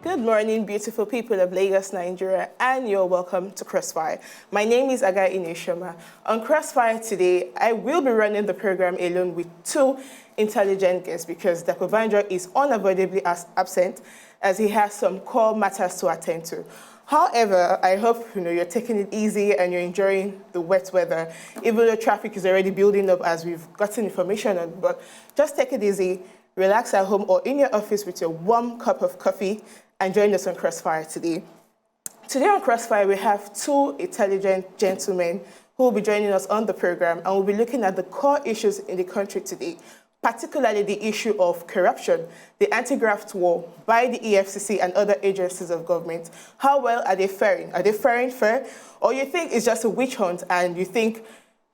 Good morning, beautiful people of Lagos, Nigeria, and you're welcome to Crossfire. My name is Aga Ineshoma. On Crossfire today, I will be running the program alone with two intelligent guests because Dr. Banjo is unavoidably absent as he has some core matters to attend to. However, I hope you're taking it easy and you're enjoying the wet weather, even though traffic is already building up as we've gotten information on. But just take it easy, relax at home or in your office with your warm cup of coffee and join us on Crossfire today. Today on Crossfire, we have two intelligent gentlemen who will be joining us on the program, and we'll be looking at the core issues in the country today, particularly the issue of corruption, the anti-graft war by the EFCC and other agencies of government. How well are they faring? Are they faring fair? Or you think it's just a witch hunt and you think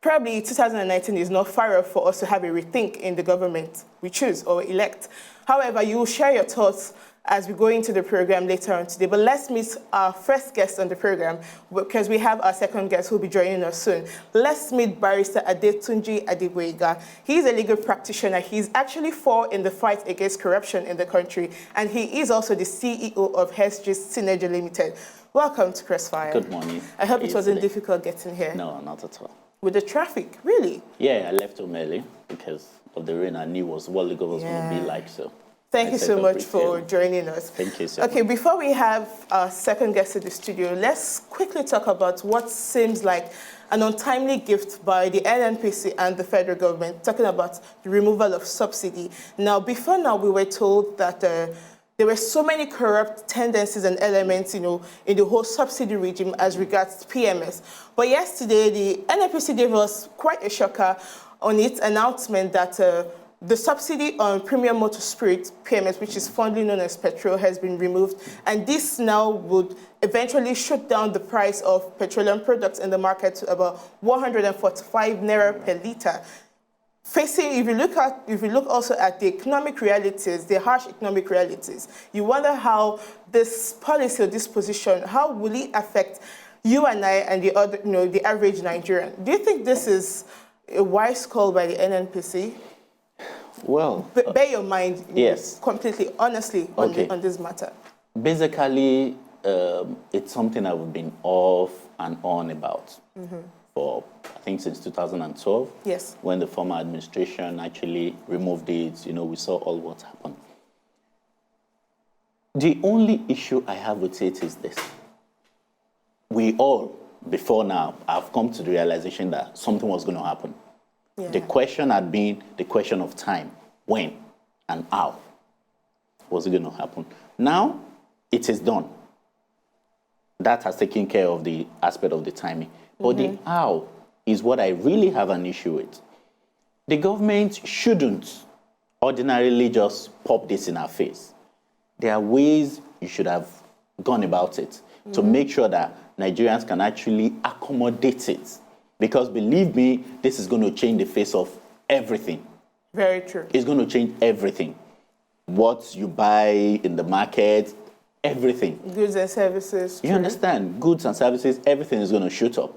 probably 2019 is not far off for us to have a rethink in the government we choose or elect? However, you will share your thoughts as we go into the program later on today. But let's meet our first guest on the program because we have our second guest who will be joining us soon. Let's meet Barrister ADETUNJI. He's a legal practitioner. He's actually in the fight against corruption in the country, and he is also the CEO of HSG Synergy Limited. Welcome to Crossfire. Good morning. I hope it wasn't difficult getting here. No, not at all. With the traffic, really? Yeah, I left home early because of the rain. I knew what the government was going to be like, so. Thank you so much for joining us. Thank you so much. Okay, before we have our second guest in the studio, let's quickly talk about what seems like an untimely gift by the NNPC and the federal government, talking about the removal of subsidy. Now, before now, we were told that there were so many corrupt tendencies and elements, in the whole subsidy regime as regards PMS. But yesterday, the NNPC gave us quite a shocker on its announcement that the subsidy on premium motor spirit PMS, which is fondly known as petrol, has been removed. And this now would eventually shoot down the price of petroleum products in the market to about 145 naira per litre. If you look also at the economic realities, the harsh economic realities, you wonder how this policy or this position, how will it affect you and I and the other, the average Nigerian? Do you think this is a wise call by the NNPC? Well, bear your mind, yes, completely, honestly, on this matter. Basically, it's something I've been off and on about for, I think, since 2012. Yes. When the former administration actually removed it, we saw all what happened. The only issue I have with it is this. We all, before now, have come to the realization that something was going to happen. Yeah. The question had been the question of time, when and how was it going to happen. Now, it is done. That has taken care of the aspect of the timing. But the how is what I really have an issue with. The government shouldn't ordinarily just pop this in our face. There are ways you should have gone about it to make sure that Nigerians can actually accommodate it. Because believe me, this is going to change the face of everything. Very true. It's going to change everything. What you buy in the market, everything. Goods and services. You understand? Goods and services, everything is going to shoot up.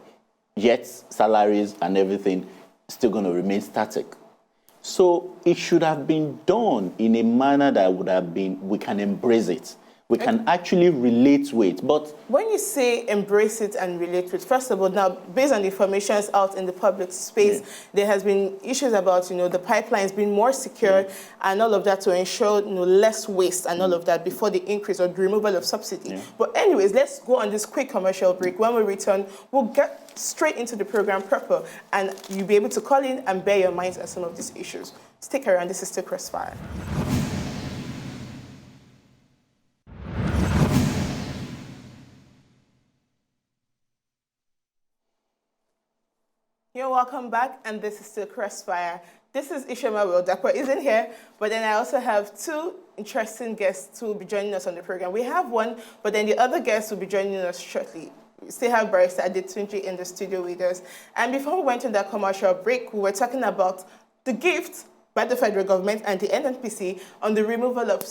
Yet salaries and everything still going to remain static. So it should have been done in a manner that would have been, we can embrace it. We can actually relate to it, but... When you say embrace it and relate to it, first of all, now, based on the information out in the public space, there has been issues about, the pipelines being more secure and all of that to ensure, less waste and all of that before the increase or the removal of subsidy. But anyways, let's go on this quick commercial break. When we return, we'll get straight into the program proper, and you'll be able to call in and bear your minds on some of these issues. Stick around, this is still Crossfire. You're welcome back, and this is still Crossfire. This is Ishoma Wildakwa isn't here, but then I also have two interesting guests who will be joining us on the program. We have one, but then the other guest will be joining us shortly. We still have Barrister ADETUNJI in the studio with us. And before we went on that commercial break, we were talking about the gift by the federal government and the NNPC on the removal of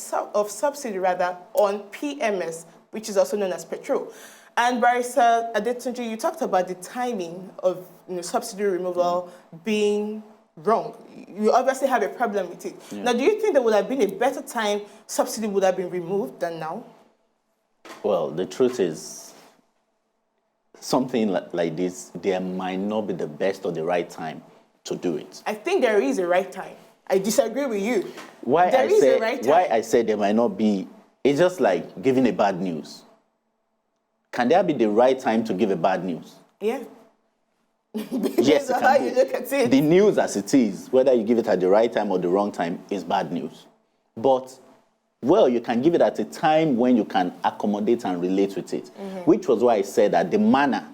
subsidy on PMS, which is also known as petrol. And Barrister ADETUNJI, you talked about the timing of subsidy removal being wrong. You obviously have a problem with it. Yeah. Now, do you think there would have been a better time subsidy would have been removed than now? Well, the truth is, something like this, there might not be the best or the right time to do it. I think there is a right time. I disagree with you. Why Right I said there might not be, it's just like giving a bad news. Can there be the right time to give a bad news? Yeah. Yes, That's how you look at it. The news as it is, whether you give it at the right time or the wrong time, is bad news. But, well, you can give it at a time when you can accommodate and relate with it, which was why I said that the manner,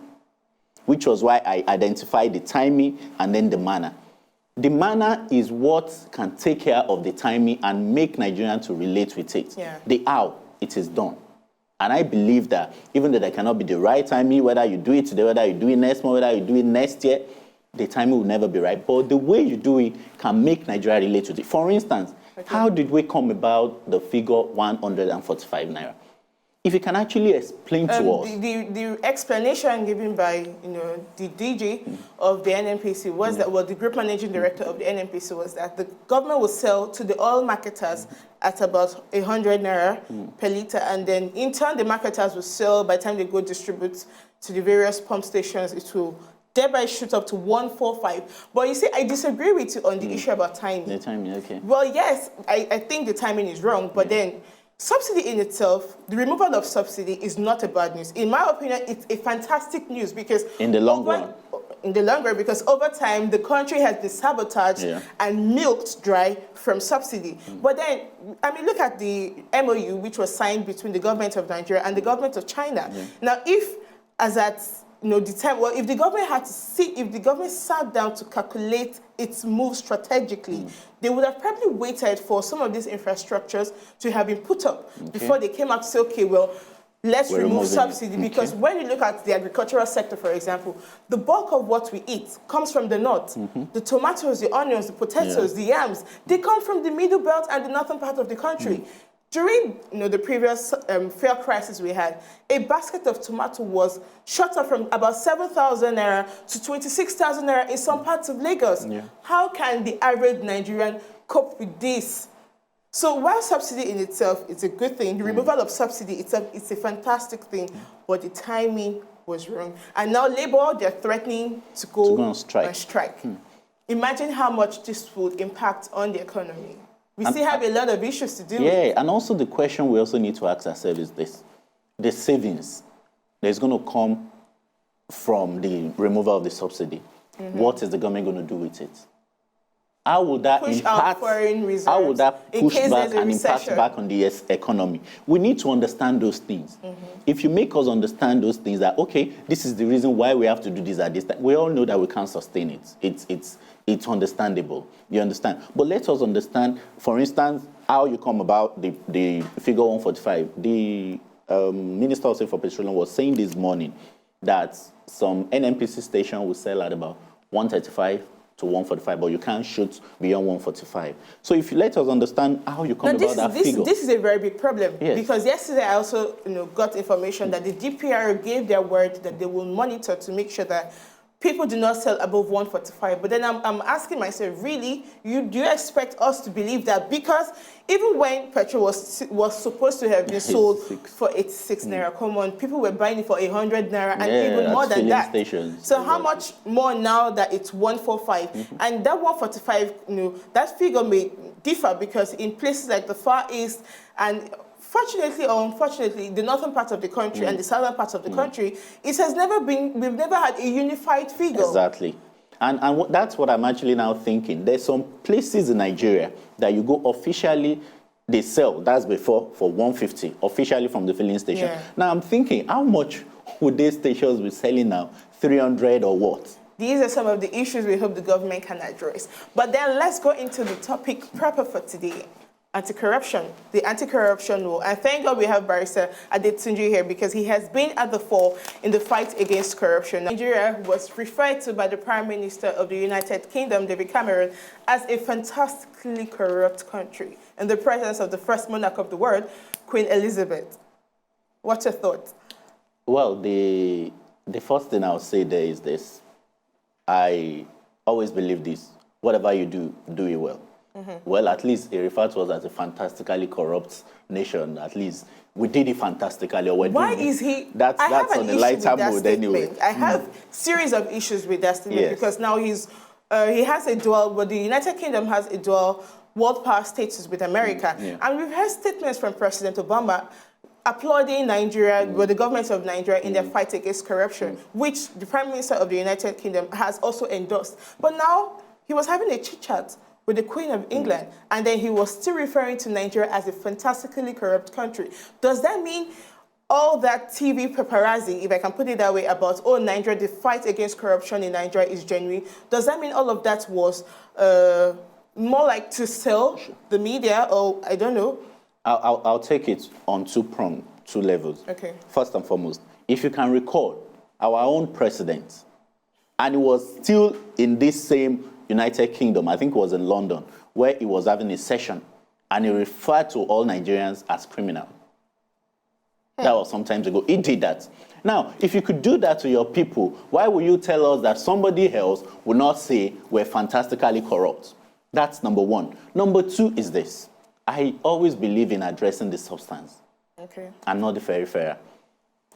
which was why I identified the timing and then the manner. The manner is what can take care of the timing and make Nigerians to relate with it. Yeah. The how it is done. And I believe that even though there cannot be the right timing, whether you do it today, whether you do it next month, whether you do it next year, the timing will never be right. But the way you do it can make Nigeria relate with it. For instance, how did we come about the figure 145 naira? If you can actually explain to us. The explanation given by the DG of the NNPC was that, well, the group managing director of the NNPC was that the government will sell to the oil marketers at about 100 naira per litre, and then in turn the marketers will sell, by the time they go distribute to the various pump stations, it will thereby shoot up to 145. But you see, I disagree with you on the issue about timing. The timing, okay. Well, yes, I think the timing is wrong, but then subsidy in itself, the removal of subsidy is not a bad news. In my opinion, it's a fantastic news because in the long run. In the long run, because over time, the country has been sabotaged and milked dry from subsidy. But then, I mean, look at the MOU, which was signed between the government of Nigeria and the government of China. Now, if, as at the time, well, if the government had to see, if the government sat down to calculate its moves strategically, they would have probably waited for some of these infrastructures to have been put up before they came out to say, okay, well, let's remove subsidy. Because when you look at the agricultural sector, for example, the bulk of what we eat comes from the north. The tomatoes, the onions, the potatoes, the yams, they come from the middle belt and the northern part of the country. During the previous fuel crisis we had, a basket of tomato was shot up from about 7,000 naira to 26,000 naira in some parts of Lagos. How can the average Nigerian cope with this? So while subsidy in itself is a good thing, the removal of subsidy itself is a fantastic thing, but the timing was wrong. And now Labour, they're threatening to go on strike. Imagine how much this would impact on the economy. We still have a lot of issues to deal with. Yeah, and also the question we also need to ask ourselves is this. The savings that's going to come from the removal of the subsidy, what is the government going to do with it? How would that impact foreign reserves? How would that push back and impact back on the economy? We need to understand those things. If you make us understand those things, that okay, this is the reason why we have to do this at this time, we all know that we can't sustain it. It's understandable. You understand? But let us understand, for instance, how you come about the figure 145. The Minister also for Petroleum was saying this morning that some NNPC station will sell at about 135 to 145, but you can't shoot beyond 145. So if you let us understand how you come about that figure. This is a very big problem, because yesterday I also got information that the DPR gave their word that they will monitor to make sure that people do not sell above 145. But then I'm asking myself, really, do you expect us to believe that? Because even when petrol was supposed to have been sold for 86 naira, come on, people were buying it for 100 naira and even more than that. Stations. So how much more now that it's 145? And that 145, that figure may differ because in places like the Far East and fortunately or unfortunately, the northern part of the country and the southern part of the country, we've never had a unified figure. Exactly. And that's what I'm actually now thinking. There's some places in Nigeria that you go officially, they sell, that's before, for 150, officially from the filling station. Now I'm thinking, how much would these stations be selling now? 300 or what? These are some of the issues we hope the government can address. But then let's go into the topic proper for today. Anti-corruption, the anti-corruption law. And thank God we have Barrister ADETUNJI here because he has been at the fore in the fight against corruption. Nigeria was referred to by the Prime Minister of the United Kingdom, David Cameron, as a fantastically corrupt country in the presence of the first monarch of the world, Queen Elizabeth. What's your thoughts? Well, the first thing I'll say there is this. I always believe this. Whatever you do, do it well. Well, at least he referred to us as a fantastically corrupt nation. At least we did it fantastically. Or Why is he? That's on the lighter mood anyway. I have series of issues with that statement Yes. because now he has a dual, but the United Kingdom has a dual world power status with America. And we've heard statements from President Obama applauding Nigeria, well, the government of Nigeria in their fight against corruption, which the Prime Minister of the United Kingdom has also endorsed. But now he was having a chit-chat with the Queen of England, and then he was still referring to Nigeria as a fantastically corrupt country. Does that mean all that TV paparazzi, if I can put it that way, about, oh, Nigeria, the fight against corruption in Nigeria is genuine, does that mean all of that was more like to sell the media, or I don't know? I'll take it on two levels. Okay. First and foremost, if you can recall, our own president, and he was still in this same United Kingdom, I think it was in London, where he was having a session, and he referred to all Nigerians as criminals. That was some time ago. He did that. Now, if you could do that to your people, why will you tell us that somebody else will not say we're fantastically corrupt? That's number one. Number two is this. I always believe in addressing the substance, and not the periphery.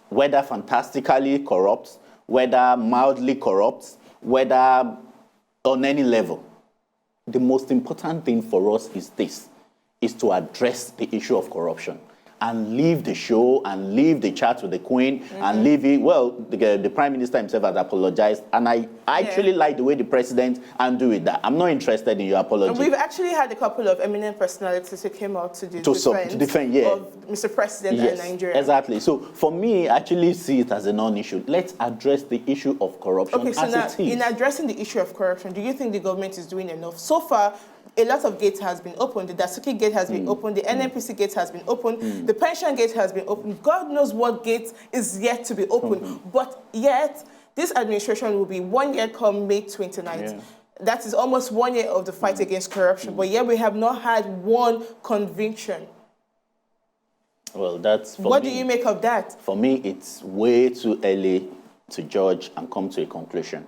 Whether fantastically corrupt, whether mildly corrupt, whether on any level, the most important thing for us is this, is to address the issue of corruption and leave the show and leave the chat with the Queen and leave it. Well, the Prime Minister himself has apologized, and I actually like the way the President handled that. I'm not interested in your apology. And we've actually had a couple of eminent personalities who came out to defend of Mr. President and Nigeria. Exactly. So for me, I actually see it as a non-issue. Let's address the issue of corruption so now, in addressing the issue of corruption, do you think the government is doing enough? So far, a lot of gates has been opened. The Dasuki gate has been opened. The NNPC gate has been opened. The pension gate has been opened. God knows what gate is yet to be opened. But yet, this administration will be 1 year come May 29th. That is almost 1 year of the fight against corruption. But yet we have not had one conviction. Well, that's for me. What do you make of that? For me, it's way too early to judge and come to a conclusion.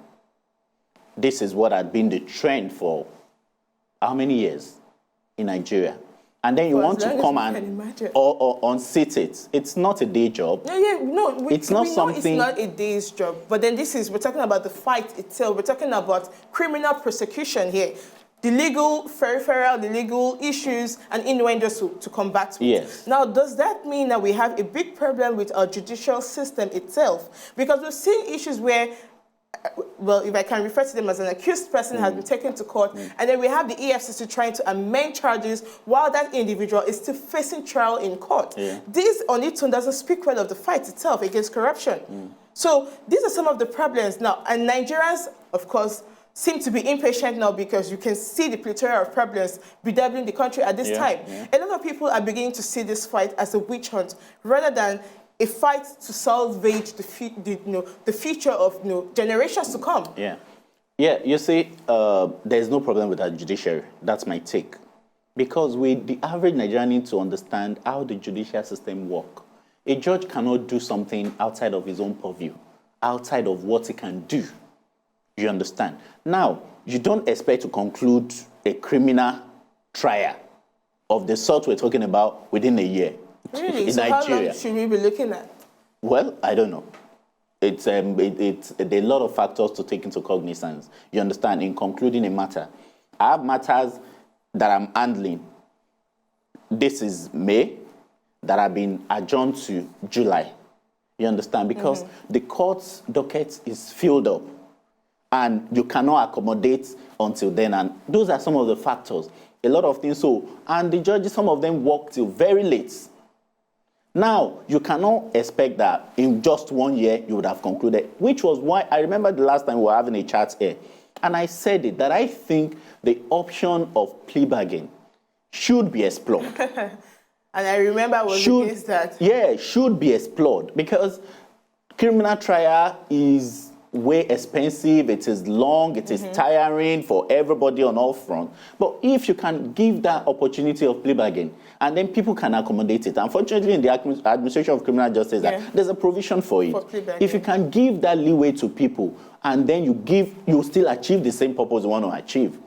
This is what had been the trend for how many years in Nigeria? And then you want to come and or unseat it. It's not a day job. It's not something. It's not a day's job. But then we're talking about the fight itself. We're talking about criminal prosecution here. The legal, peripheral, the legal issues and innuendos to combat with. Yes. Now, does that mean that we have a big problem with our judicial system itself? Because we've seen issues where, well, if I can refer to them as an accused person has been taken to court, and then we have the EFCC trying to amend charges while that individual is still facing trial in court. This on its own doesn't speak well of the fight itself against corruption. So these are some of the problems now. And Nigerians, of course, seem to be impatient now because you can see the plethora of problems bedeviling the country at this time. A lot of people are beginning to see this fight as a witch hunt rather than a fight to salvage the future of generations to come. You see, there's no problem with our judiciary. That's my take. Because the average Nigerian needs to understand how the judicial system works. A judge cannot do something outside of his own purview, outside of what he can do. You understand? Now, you don't expect to conclude a criminal trial of the sort we're talking about within a year. Really? In so Nigeria. How long should we be looking at? Well, I don't know. There are a lot of factors to take into cognizance. You understand? In concluding a matter, I have matters that I'm handling. This is May that have been adjourned to July. You understand? Because the court's docket is filled up, and you cannot accommodate until then. And those are some of the factors. A lot of things. And the judges, some of them work till very late. Now, you cannot expect that in just 1 year you would have concluded, which was why I remember the last time we were having a chat here, and I said it, that I think the option of plea bargain should be explored. And I remember I was against that. Yeah, should be explored because criminal trial is way expensive, it is long, it is tiring for everybody on all fronts. But if you can give that opportunity of plea bargain, and then people can accommodate it. Unfortunately, in the administration of criminal justice, there's a provision for it. If you can give that leeway to people, and then you still achieve the same purpose you want to achieve,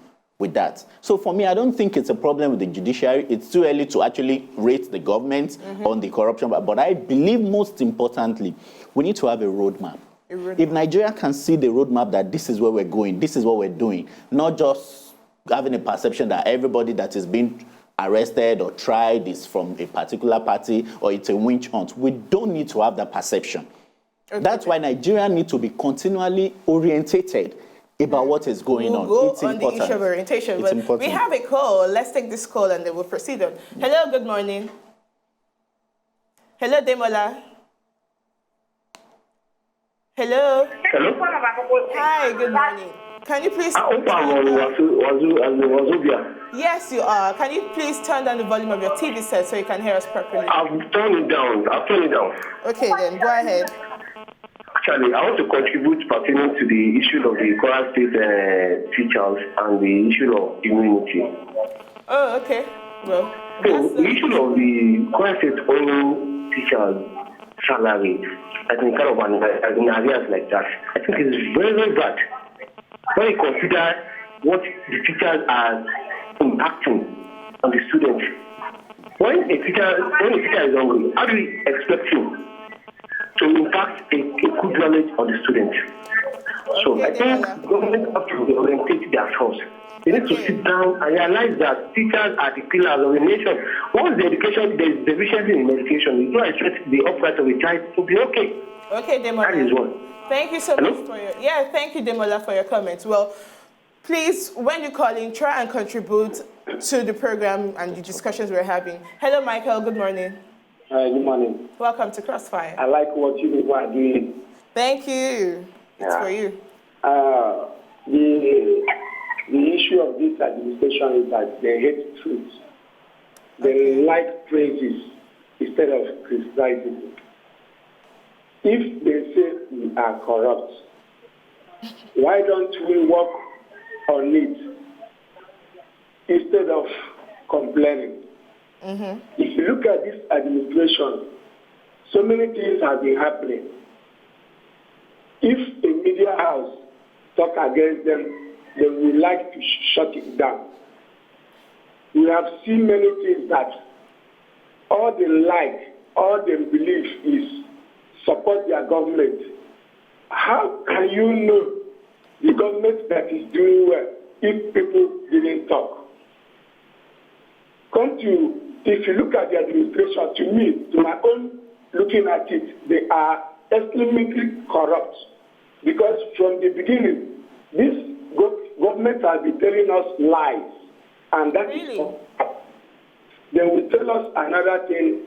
with that. So for me, I don't think it's a problem with the judiciary. It's too early to actually rate the government on the corruption, but I believe most importantly, we need to have a roadmap. If Nigeria can see the roadmap that this is where we're going, this is what we're doing, not just having a perception that everybody that is being arrested or tried is from a particular party or it's a witch hunt. We don't need to have that perception. Okay. That's why Nigeria needs to be continually orientated about what is going on. It's on important. The issue of orientation. It's important. We have a call. Let's take this call and then we'll proceed on. Hello, good morning. Hello, Demola. Hello. Hello. Hi, good morning. Can you please... Wazobia. Yes, you are. Can you please turn down the volume of your TV set so you can hear us properly? I've turned it down. Okay, then go ahead. Actually, I want to contribute pertaining to the issue of the Kwara State teachers and the issue of immunity. Oh, okay. Well, so the issue of the Kwara State owning teachers' salary, I think kind of in areas like that, I think it's very, very bad. When you consider what the teachers are impacting on the students. When a teacher is hungry, how do we expect him to impact a good knowledge on the student? So I think government have to orientate themselves. They need to sit down and realize that teachers are the pillars of the nation. Once the education, there is deficiency in education, you don't expect the upright of a child to be okay. Okay, Demola. That is one. Thank you so much for your... Yeah, thank you, Demola, for your comments. Well, please, when you call in, try and contribute to the program and the discussions we're having. Hello, Michael. Good morning. Hi, good morning. Welcome to Crossfire. I like what you people are doing. Thank you. It's for you. The issue of this administration is that they hate truth. They like praises instead of criticizing. If they say we are corrupt, why don't we work on it instead of complaining? If you look at this administration, so many things have been happening. If a media house talk against them, they would like to shut it down. We have seen many things that all they like, all they believe is support their government. How can you know the government that is doing well if people didn't talk? If you look at the administration, to me, to my own looking at it, they are extremely corrupt. Because from the beginning, this government has been telling us lies. And that is they will tell us another thing,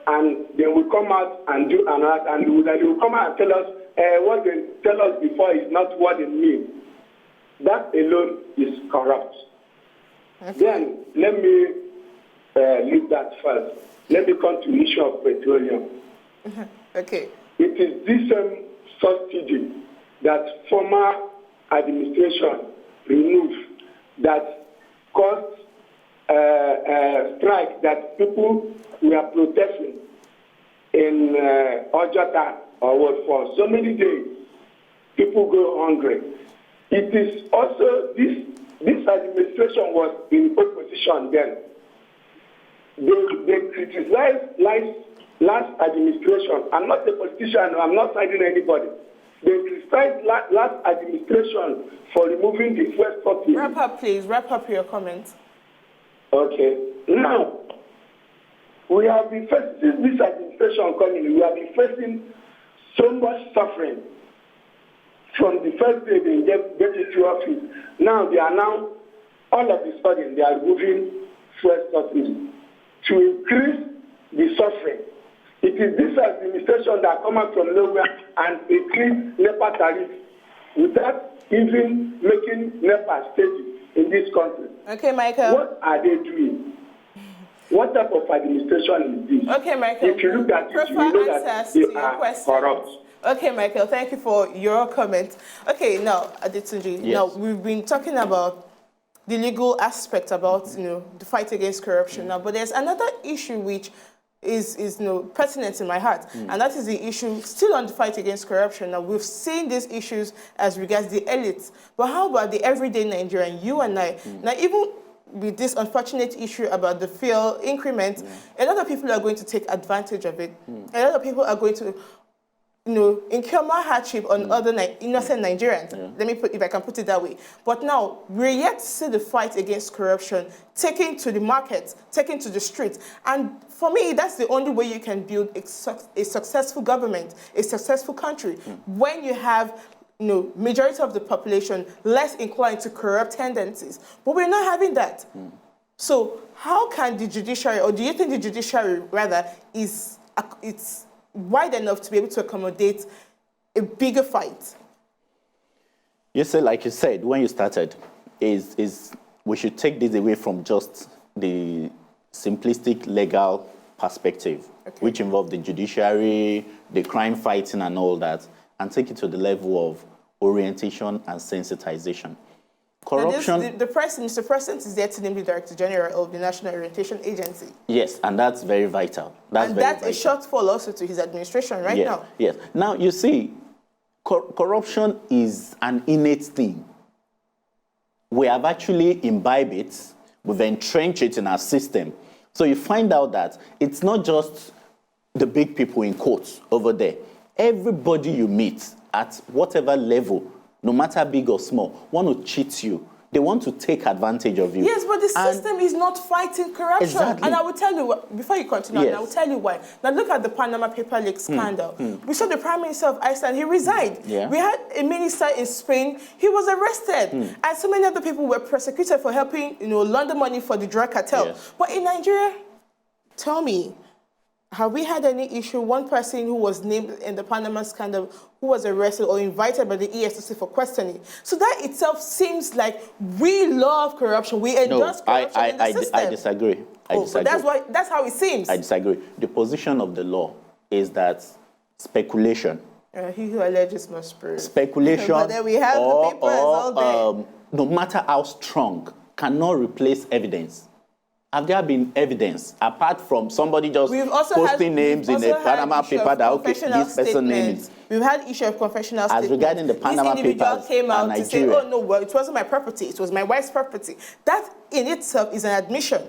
and they will come out and do another, and they will come out and tell us what they tell us before is not what they mean. That alone is corrupt. Then let me leave that first. Let me come to the issue of petroleum. Okay. It is this subsidy that former administration removed that caused strike that people were protesting in Ojota or what for so many days. People go hungry. It is also this administration was in opposition then. They criticized last administration. I'm not a politician. I'm not citing anybody. They criticized last administration for removing the first subsidy. Wrap up, please. Wrap up your comments. Okay. Now, we have been facing, since this administration coming, we have been facing so much suffering from the first day they get into office. Now, they are now, all of a sudden, they are removing first subsidy to increase the suffering. It is this administration that come out from nowhere and increase NEPA tariff without even making NEPA steady in this country. Okay, Michael. What are they doing? What type of administration is this? Okay, Michael. If you look at it, you know that they are corrupt. Okay, Michael, thank you for your comment. Okay, now, ADETUNJI, now we've been talking about the legal aspect about, the fight against corruption now, but there's another issue which is pertinent in my heart, and that is the issue still on the fight against corruption. Now, we've seen these issues as regards the elites, but how about the everyday Nigerian, you and I? Now, even with this unfortunate issue about the fuel increment, a lot of people are going to take advantage of it. A lot of people are going to incur more hardship on other innocent Nigerians. Let me if I can put it that way. But now, we're yet to see the fight against corruption taken to the markets, taken to the streets. And for me, that's the only way you can build a successful government, a successful country, when you have majority of the population less inclined to corrupt tendencies. But we're not having that. So how can the judiciary, or do you think the judiciary, rather, it's wide enough to be able to accommodate a bigger fight? You said, like you said, when you started, is we should take this away from just the simplistic legal perspective, which involves the judiciary, the crime fighting and all that, and take it to the level of orientation and sensitization. Corruption. Mr. President is there to name the Director General of the National Orientation Agency. Yes, and that's very vital. That's a shortfall also to his administration now. Yes. Now, you see, corruption is an innate thing. We have actually imbibed it. We've entrenched it in our system. So you find out that it's not just the big people in quotes over there. Everybody you meet at whatever level, no matter big or small, want to cheat you. They want to take advantage of you. Yes, but the system is not fighting corruption. Exactly. And I will tell you, before you continue, yes. I will tell you why. Now look at the Panama Paper Leak scandal. We saw the Prime Minister of Iceland, he resigned. Yeah. We had a minister in Spain, he was arrested. And so many other people were prosecuted for helping, launder money for the drug cartel. Yes. But in Nigeria, tell me, have we had any issue? One person who was named in the Panama scandal who was arrested or invited by the EFCC for questioning. So that itself seems like we love corruption. We endorse corruption in the system. I disagree. But that's how it seems. I disagree. The position of the law is that speculation. He who alleges must prove. Speculation. But then we have the papers all day. No matter how strong, cannot replace evidence. Have there been evidence apart from somebody just posting names in a Panama paper that okay, this person names? We've had issue of confessional statements. As regarding the Panama This individual papers came out and to say, Nigeria. "Oh no, well, it wasn't my property; it was my wife's property." That in itself is an admission,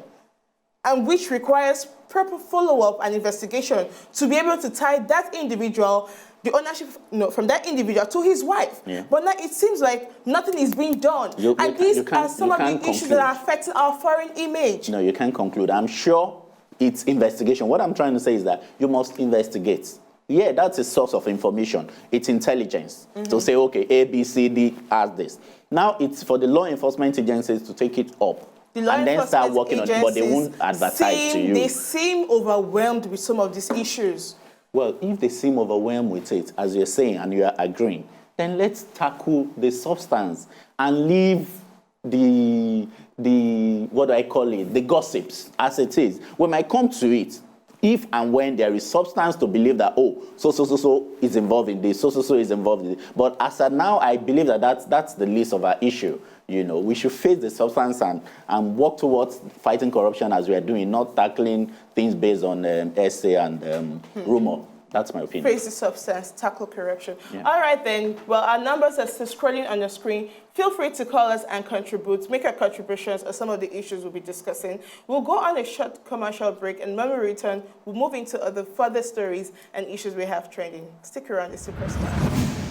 and which requires proper follow-up and investigation to be able to tie that individual, the ownership from that individual to his wife. Yeah. But now it seems like nothing is being done. And these are some of the issues that are affecting our foreign image. No, you can't conclude. I'm sure it's investigation. What I'm trying to say is that you must investigate. Yeah, that's a source of information. It's intelligence. To say, okay, A, B, C, D has this. Now it's for the law enforcement agencies to take it up. And then start working on it, but they won't advertise to you. They seem overwhelmed with some of these issues. Well, if they seem overwhelmed with it, as you're saying, and you are agreeing, then let's tackle the substance and leave the what do I call it, the gossips as it is. We might come to it if and when there is substance to believe that, oh, so is involved in this, so is involved in this. But as of now, I believe that that's the least of our issue. We should face the substance and work towards fighting corruption as we are doing, not tackling things based on essay and rumor. That's my opinion. Face the substance, tackle corruption. Yeah. All right, then. Well, our numbers are still scrolling on your screen. Feel free to call us and contribute, make our contributions on some of the issues we'll be discussing. We'll go on a short commercial break, and when we return, we'll move into other further stories and issues we have trending. Stick around, it's Superstar.